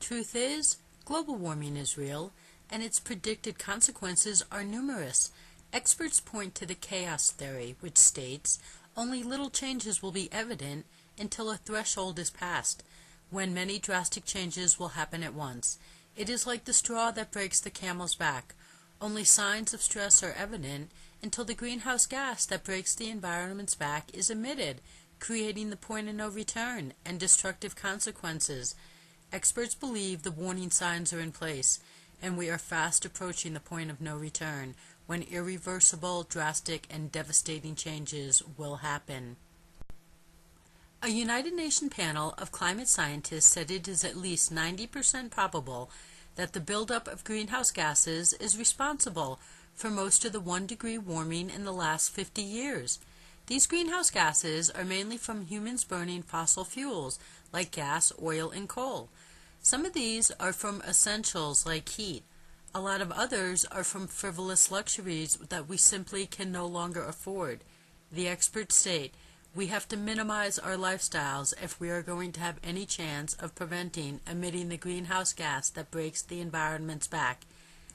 truth is, global warming is real, and its predicted consequences are numerous. Experts point to the chaos theory, which states only little changes will be evident until a threshold is passed, when many drastic changes will happen at once. It is like the straw that breaks the camel's back. Only signs of stress are evident until the greenhouse gas that breaks the environment's back is emitted, creating the point of no return and destructive consequences. Experts believe the warning signs are in place, and we are fast approaching the point of no return, when irreversible, drastic, and devastating changes will happen. A United Nations panel of climate scientists said it is at least 90% probable that the buildup of greenhouse gases is responsible for most of the 1-degree warming in the last 50 years. These greenhouse gases are mainly from humans burning fossil fuels like gas, oil, and coal. Some of these are from essentials like heat. A lot of others are from frivolous luxuries that we simply can no longer afford. The experts state, we have to minimize our lifestyles if we are going to have any chance of preventing emitting the greenhouse gas that breaks the environment's back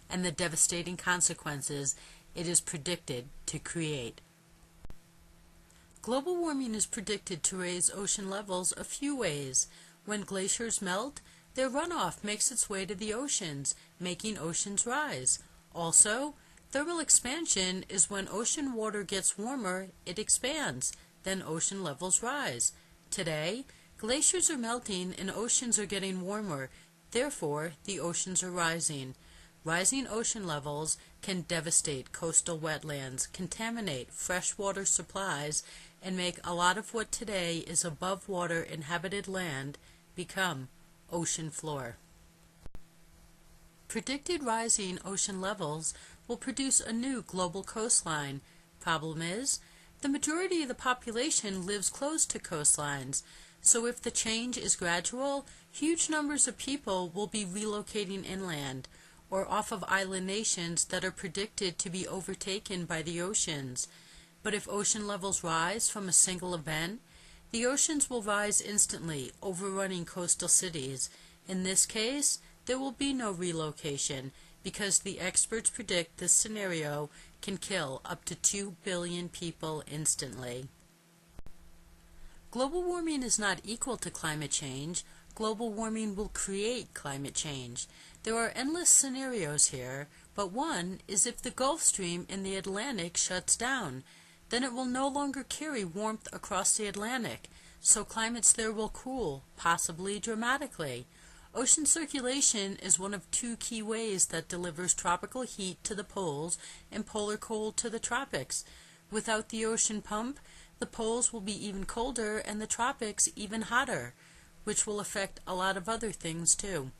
and the devastating consequences it is predicted to create. Global warming is predicted to raise ocean levels a few ways. When glaciers melt, their runoff makes its way to the oceans, making oceans rise. Also, thermal expansion is when ocean water gets warmer, it expands, then ocean levels rise. Today, glaciers are melting and oceans are getting warmer, therefore the oceans are rising. Rising ocean levels can devastate coastal wetlands, contaminate freshwater supplies, and make a lot of what today is above water inhabited land become ocean floor. Predicted rising ocean levels will produce a new global coastline. Problem is, the majority of the population lives close to coastlines, so if the change is gradual, huge numbers of people will be relocating inland or off of island nations that are predicted to be overtaken by the oceans. But if ocean levels rise from a single event, the oceans will rise instantly, overrunning coastal cities. In this case, there will be no relocation, because the experts predict this scenario can kill up to 2 billion people instantly. Global warming is not equal to climate change. Global warming will create climate change. There are endless scenarios here, but one is if the Gulf Stream in the Atlantic shuts down. Then it will no longer carry warmth across the Atlantic, so climates there will cool, possibly dramatically. Ocean circulation is one of 2 key ways that delivers tropical heat to the poles and polar cold to the tropics. Without the ocean pump, the poles will be even colder and the tropics even hotter, which will affect a lot of other things too.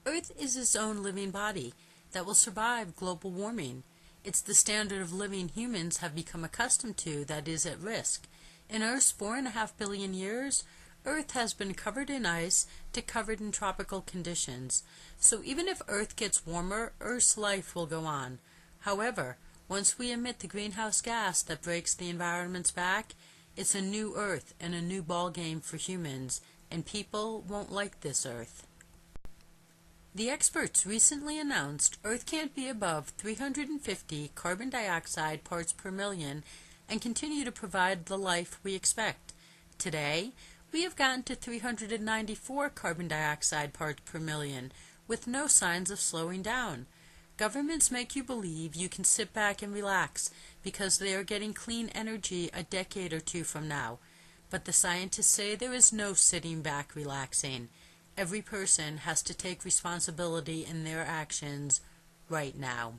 Earth is its own living body that will survive global warming. It's the standard of living humans have become accustomed to that is at risk. In Earth's 4.5 billion years, Earth has been covered in ice to covered in tropical conditions. So even if Earth gets warmer, Earth's life will go on. However, once we emit the greenhouse gas that breaks the environment's back, it's a new Earth and a new ballgame for humans, and people won't like this Earth. The experts recently announced Earth can't be above 350 carbon dioxide parts per million and continue to provide the life we expect. Today, we have gotten to 394 carbon dioxide parts per million, with no signs of slowing down. Governments make you believe you can sit back and relax because they are getting clean energy a decade or 2 from now. But the scientists say there is no sitting back relaxing. Every person has to take responsibility in their actions right now.